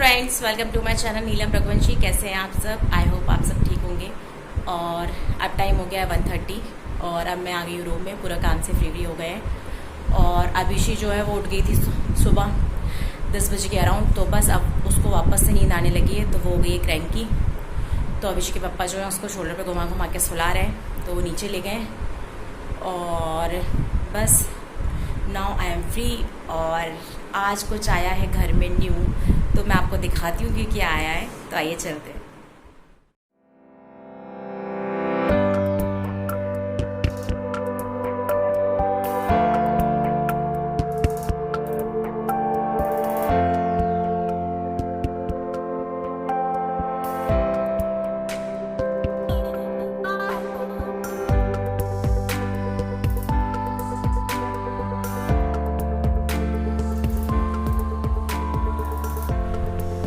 Friends, welcome to my channel Neelam Raghuvanshi. कैसे हैं आप सब? आई होप आप सब ठीक होंगे। और अब टाइम हो गया है 1:30 और अब मैं आ गई हूँ रूम में। पूरा काम से फ्री हो गए हैं। और अभिषी जो है वो उठ गई थी सुबह 10 बजे के अराउंड। तो बस अब उसको वापस से नींद आने लगी है, तो वो हो गई है क्रैंकी। तो अभिषी के पापा जो है उसको शोल्डर पे घुमा घुमा के सुला रहे हैं, तो वो नीचे ले गए। और बस नाउ आई एम फ्री। और आज कुछ आया है घर में न्यू, तो मैं आपको दिखाती हूँ कि क्या आया है। तो आइए चलते हैं।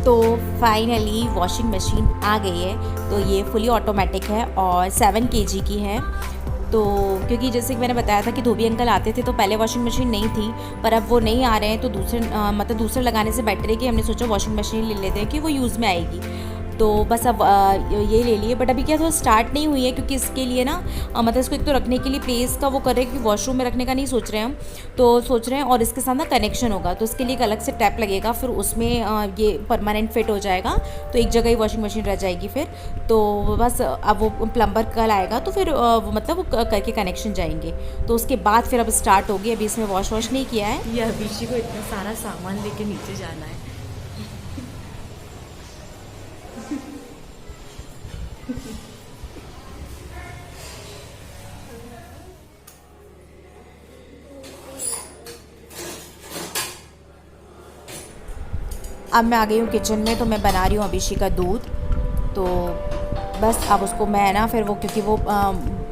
तो फाइनली वॉशिंग मशीन आ गई है। तो ये फुली ऑटोमेटिक है और 7 kg की है। तो क्योंकि जैसे कि मैंने बताया था कि धोबी अंकल आते थे तो पहले वॉशिंग मशीन नहीं थी, पर अब वो नहीं आ रहे हैं, तो दूसरे लगाने से बेटर है कि हमने सोचा वॉशिंग मशीन ले लेते हैं कि वो यूज़ में आएगी। तो बस अब ये ले लिए। बट अभी क्या थोड़ा स्टार्ट नहीं हुई है, क्योंकि इसके लिए ना मतलब इसको एक तो रखने के लिए प्लेस का वो कर रहे हैं कि वॉशरूम में रखने का नहीं सोच रहे हैं हम, तो सोच रहे हैं। और इसके साथ ना कनेक्शन होगा, तो इसके लिए एक अलग से टैप लगेगा, फिर उसमें ये परमानेंट फिट हो जाएगा, तो एक जगह ही वॉशिंग मशीन रह जाएगी फिर। तो बस अब वो प्लम्बर कल आएगा, तो फिर मतलब वो करके कनेक्शन जाएंगे, तो उसके बाद फिर अब स्टार्ट होगी। अभी इसमें वॉश नहीं किया है। ये अभिषेक को इतना सारा सामान लेके नीचे जाना है। अब मैं आ गई हूँ किचन में, तो मैं बना रही हूँ अभिषेक का दूध। तो बस अब उसको मैं ना फिर वो, क्योंकि वो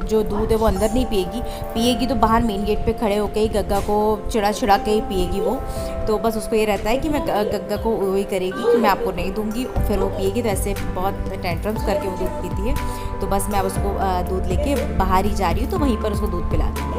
जो दूध है वो अंदर नहीं पिएगी तो बाहर मेन गेट पे खड़े होकर ही गग्गा को चिड़ा के ही पिएगी वो। तो बस उसको ये रहता है कि मैं गग्गा को वही करेगी कि मैं आपको नहीं दूंगी, फिर वो पिएगी। तो ऐसे बहुत टेंट्रम्स करके वो दूध पीती है। तो बस मैं अब उसको दूध लेके बाहर ही जा रही हूँ, तो वहीं पर उसको दूध पिलाती हूँ।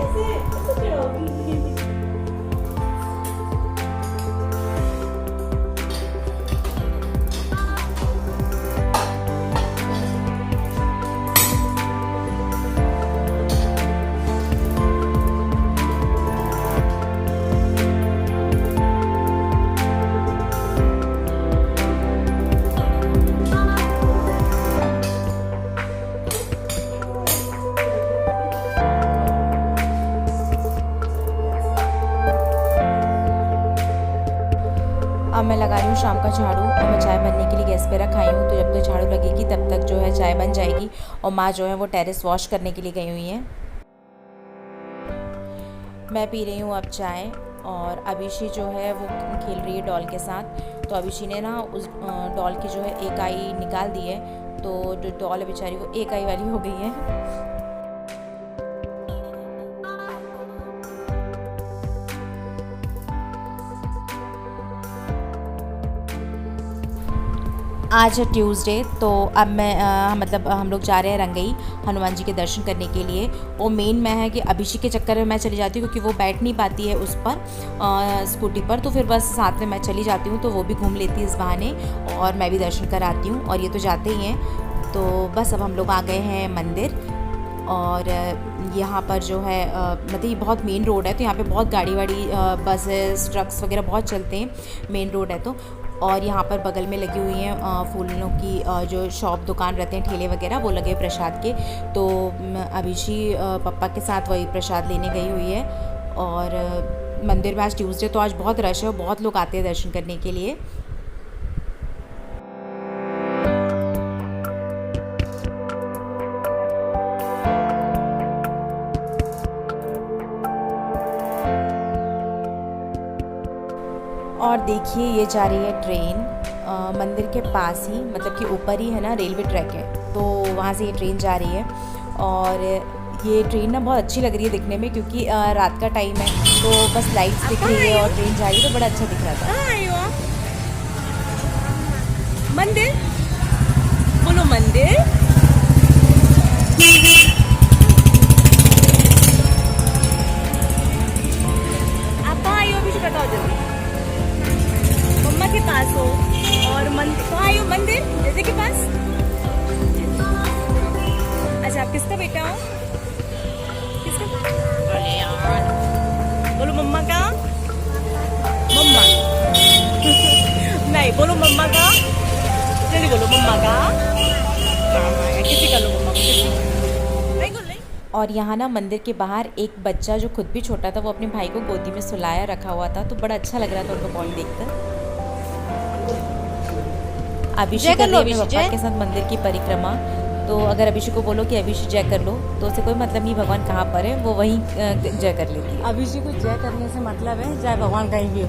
अब मैं लगा रही हूँ शाम का झाड़ू, और मैं चाय बनने के लिए गैस पे रखाई हूँ। तो जब तक झाड़ू लगेगी तब तक जो है चाय बन जाएगी। और माँ जो है वो टेरेस वॉश करने के लिए गई हुई हैं। मैं पी रही हूँ अब चाय, और अभिषी जो है वो खेल रही है डॉल के साथ। तो अभिषी ने ना उस डॉल की जो है एक आई निकाल दी है, तो जो डॉल है बेचारी वो एक आई वाली हो गई है। आज है ट्यूसडे, तो अब मैं मतलब हम लोग जा रहे हैं रंगई हनुमान जी के दर्शन करने के लिए। वो मेन मैं है कि अभिषेक के चक्कर में मैं चली जाती हूँ, क्योंकि वो बैठ नहीं पाती है उस पर स्कूटी पर, तो फिर बस साथ में मैं चली जाती हूँ, तो वो भी घूम लेती है इस बहाने, और मैं भी दर्शन कर आती हूँ। और ये तो जाते ही हैं। तो बस अब हम लोग आ गए हैं मंदिर। और यहाँ पर जो है मतलब ये बहुत मेन रोड है, तो यहाँ पे बहुत गाड़ी वाड़ी बसेस ट्रक्स वगैरह बहुत चलते हैं, मेन रोड है तो। और यहाँ पर बगल में लगी हुई हैं फूलों की जो शॉप दुकान रहते हैं, ठेले वगैरह, वो लगे प्रसाद के। तो अभिषी पापा के साथ वही प्रसाद लेने गई हुई है। और मंदिर में आज ट्यूसडे, तो आज बहुत रश है और बहुत लोग आते हैं दर्शन करने के लिए। और देखिए ये जा रही है ट्रेन मंदिर के पास ही, मतलब कि ऊपर ही है ना रेलवे ट्रैक है, तो वहाँ से ये ट्रेन जा रही है। और ये ट्रेन ना बहुत अच्छी लग रही है दिखने में, क्योंकि रात का टाइम है, तो बस लाइट्स दिख रही है और ट्रेन जा रही है, तो बड़ा अच्छा दिख रहा था। मंदिर बोलो, मंदिर। आप कहाँ आई हो? अभी बताओ जल्दी। मम्मा के पास हो और मंदिर, कहाँ आए हो? मंदिर जैसे के पास। अच्छा, आप किसका बेटा हो? किसका? अरे यार, बोलो मम्मा का। मम्मा नहीं, बोलो मम्मा का। जल्दी बोलो मम्मा का। किसी का लो मम्मा को, किसी नहीं बोल रही। और यहाँ ना मंदिर के बाहर एक बच्चा जो खुद भी छोटा था, वो अपने भाई को गोदी में सुलाया रखा हुआ था, तो बड़ा अच्छा लग रहा था उनका बॉन्ड देखकर। अभिषेक कर रही है अपने पापा के साथ मंदिर की परिक्रमा। तो अगर अभिषेक को बोलो कि अभिषेक जय कर लो, तो उसे कोई मतलब नहीं भगवान कहाँ पर है, वो वहीं जय कर लेती है। अभिषेक को जय करने से मतलब है जय भगवान कहीं भी हो।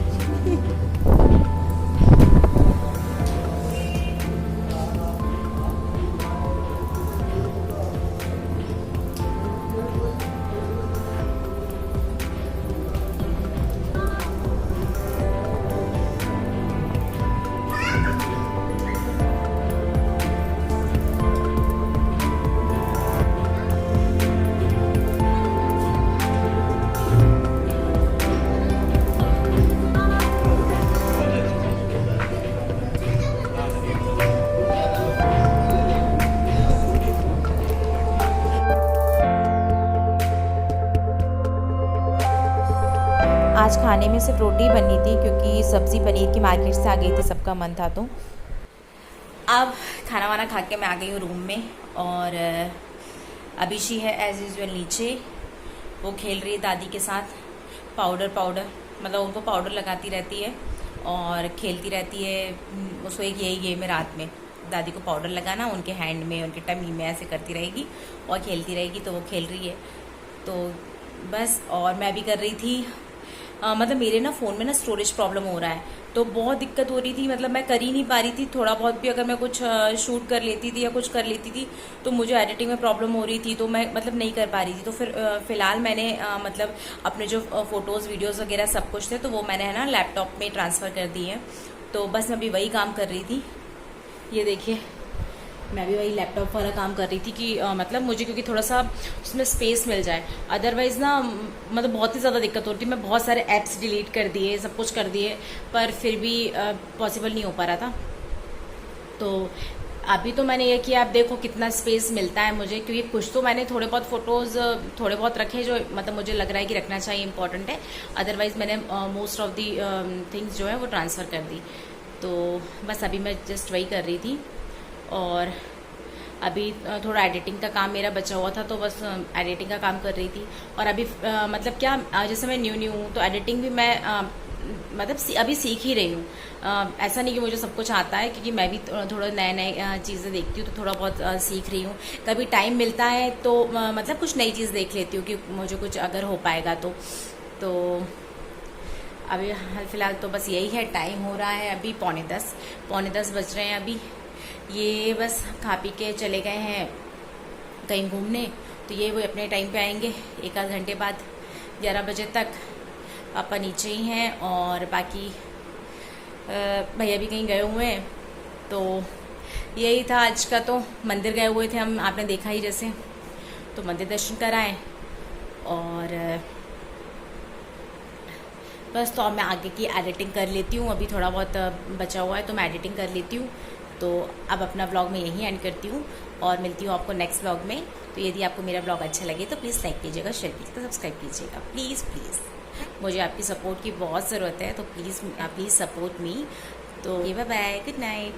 आज खाने में सिर्फ रोटी बननी थी, क्योंकि सब्ज़ी पनीर की मार्केट से आ गई थी, सबका मन था। तो अब खाना वाना खा के मैं आ गई हूँ रूम में, और अभिषी है एज यूजुअल नीचे, वो खेल रही है दादी के साथ। पाउडर मतलब उनको पाउडर लगाती रहती है और खेलती रहती है। उसको एक यही गेम है रात में, दादी को पाउडर लगाना, उनके हैंड में, उनके टमी में ऐसे करती रहेगी और खेलती रहेगी। तो वो खेल रही है, तो बस। और मैं भी कर रही थी, मतलब मेरे ना फ़ोन में ना स्टोरेज प्रॉब्लम हो रहा है, तो बहुत दिक्कत हो रही थी। मतलब मैं कर ही नहीं पा रही थी। थोड़ा बहुत भी अगर मैं कुछ शूट कर लेती थी या कुछ कर लेती थी, तो मुझे एडिटिंग में प्रॉब्लम हो रही थी, तो मैं मतलब नहीं कर पा रही थी। तो फिर फ़िलहाल मैंने मतलब अपने जो फ़ोटोज़ वीडियोज़ वगैरह सब कुछ थे, तो वो मैंने है ना लैपटॉप में ट्रांसफ़र कर दिए हैं। तो बस मैं अभी वही काम कर रही थी। ये देखिए, मैं भी वही लैपटॉप वाला काम कर रही थी कि मतलब मुझे, क्योंकि थोड़ा सा उसमें स्पेस मिल जाए। अदरवाइज़ ना मतलब बहुत ही ज़्यादा दिक्कत होती थी। मैं बहुत सारे ऐप्स डिलीट कर दिए, सब कुछ कर दिए, पर फिर भी पॉसिबल नहीं हो पा रहा था। तो अभी तो मैंने ये किया, आप देखो कितना स्पेस मिलता है मुझे, क्योंकि कुछ तो मैंने थोड़े बहुत फ़ोटोज़ थोड़े बहुत रखे जो मतलब मुझे लग रहा है कि रखना चाहिए, इंपॉर्टेंट है। अदरवाइज़ मैंने मोस्ट ऑफ दी थिंग्स जो है वो ट्रांसफ़र कर दी। तो बस अभी मैं जस्ट वही कर रही थी। और अभी थोड़ा एडिटिंग का काम मेरा बचा हुआ था, तो बस एडिटिंग का काम कर रही थी। और अभी मतलब क्या, जैसे मैं न्यू हूँ, तो एडिटिंग भी मैं मतलब अभी सीख ही रही हूँ। ऐसा नहीं कि मुझे सब कुछ आता है, क्योंकि मैं भी थोड़ा नए चीज़ें देखती हूँ, तो थोड़ा बहुत सीख रही हूँ। कभी टाइम मिलता है तो मतलब कुछ नई चीज़ देख लेती हूँ कि मुझे कुछ अगर हो पाएगा तो अभी फ़िलहाल तो बस यही है। टाइम हो रहा है अभी 9:45 बज रहे हैं अभी। ये बस खा पी के चले गए हैं कहीं घूमने, तो ये वो अपने टाइम पे आएंगे 1 आध घंटे बाद, 11 बजे तक। पापा नीचे ही हैं, और बाकी भैया भी कहीं गए हुए हैं। तो यही था आज का। तो मंदिर गए हुए थे हम, आपने देखा ही जैसे, तो मंदिर दर्शन कराएं, और बस। तो अब मैं आगे की एडिटिंग कर लेती हूँ, अभी थोड़ा बहुत बचा हुआ है, तो मैं एडिटिंग कर लेती हूँ। तो अब अपना व्लॉग मैं यहीं एंड करती हूँ, और मिलती हूँ आपको नेक्स्ट व्लॉग में। तो यदि आपको मेरा व्लॉग अच्छा लगे तो प्लीज़ लाइक कीजिएगा, शेयर कीजिएगा, सब्सक्राइब कीजिएगा, प्लीज़। मुझे आपकी सपोर्ट की बहुत ज़रूरत है, तो प्लीज़ सपोर्ट मी। तो ये बाय बाय, गुड नाइट।